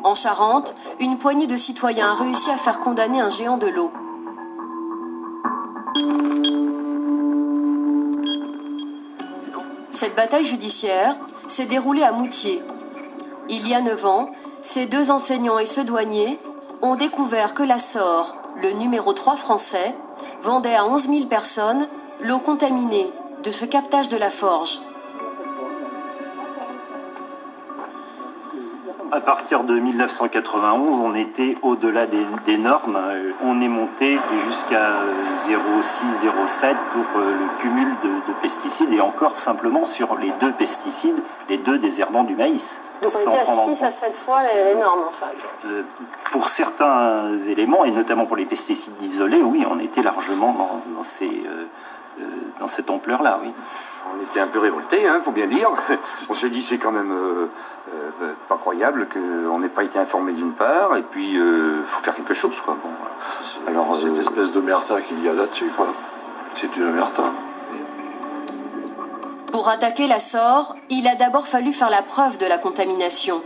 En Charente, une poignée de citoyens a réussi à faire condamner un géant de l'eau. Cette bataille judiciaire s'est déroulée à Moutier. Il y a 9 ans, ces 2 enseignants et ce douanier ont découvert que la SOR, le numéro 3 français, vendait à 11 000 personnes l'eau contaminée de ce captage de la Forge. À partir de 1991, on était au-delà des normes. On est monté jusqu'à 0,6, 0,7 pour le cumul de pesticides et encore simplement sur les 2 pesticides, les 2 désherbants du maïs. Donc on était à 6 à 7 fois les normes en fait. Pour certains éléments, et notamment pour les pesticides isolés, oui, on était largement dans cette ampleur-là, oui. On était un peu révoltés, hein, faut bien dire. On s'est dit c'est quand même pas croyable qu'on n'ait pas été informé d'une part, et puis faut faire quelque chose, quoi. Bon, alors cette espèce d'omerta qu'il y a là-dessus, quoi. C'est une omerta. Pour attaquer la SOR, il a d'abord fallu faire la preuve de la contamination.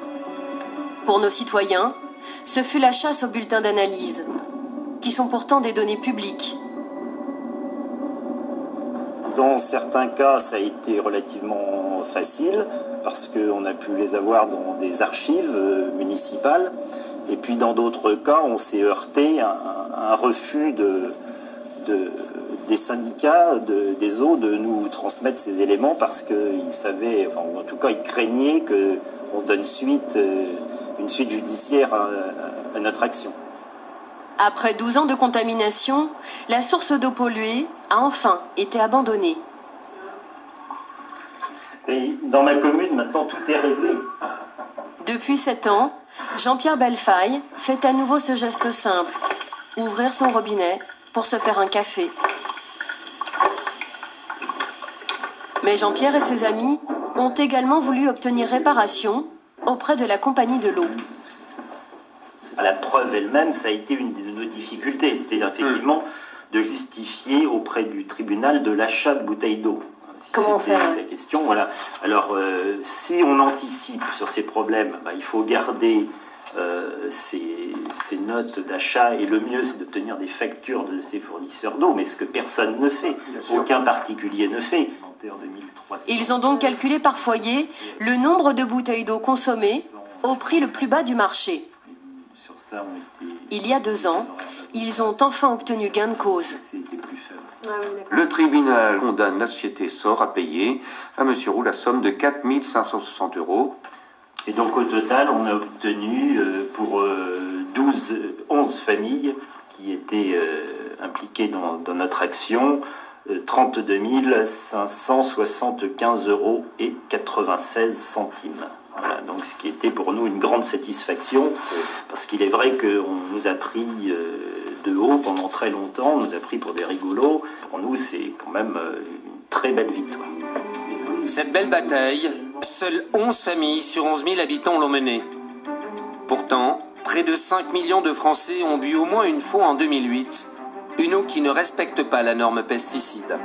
Pour nos citoyens, ce fut la chasse aux bulletins d'analyse, qui sont pourtant des données publiques. Dans certains cas, ça a été relativement facile parce qu'on a pu les avoir dans des archives municipales. Et puis dans d'autres cas, on s'est heurté à un refus des syndicats des eaux de nous transmettre ces éléments parce qu'ils savaient, enfin en tout cas ils craignaient qu'on donne une suite judiciaire à notre action. Après 12 ans de contamination, la source d'eau polluée a enfin été abandonnée. Et dans ma commune, maintenant, tout est réglé. Depuis 7 ans, Jean-Pierre Bellefaille fait à nouveau ce geste simple, ouvrir son robinet pour se faire un café. Mais Jean-Pierre et ses amis ont également voulu obtenir réparation auprès de la compagnie de l'eau. La preuve elle-même, ça a été une de nos difficultés. C'était effectivement de justifier auprès du tribunal de l'achat de bouteilles d'eau. Comment faire la question, voilà. Alors, si on anticipe sur ces problèmes, il faut garder ces notes d'achat et le mieux, c'est de tenir des factures de ces fournisseurs d'eau, mais ce que personne ne fait, aucun particulier ne fait. Ils ont donc calculé par foyer le nombre de bouteilles d'eau consommées au prix le plus bas du marché. Il y a 2 ans, ils ont enfin obtenu gain de cause. Le tribunal condamne la société SOR à payer à M. Roux la somme de 4 560 €. Et donc au total, on a obtenu pour 11 familles qui étaient impliquées dans notre action, 32 575 € et 96 centimes. Voilà, donc ce qui était pour nous une grande satisfaction, parce qu'il est vrai qu'on nous a pris de haut pendant très longtemps, on nous a pris pour des rigolos. Pour nous, c'est quand même une très belle victoire. Cette belle bataille, seules 11 familles sur 11 000 habitants l'ont menée. Pourtant, près de 5 millions de Français ont bu au moins une fois en 2008 une eau qui ne respecte pas la norme pesticide.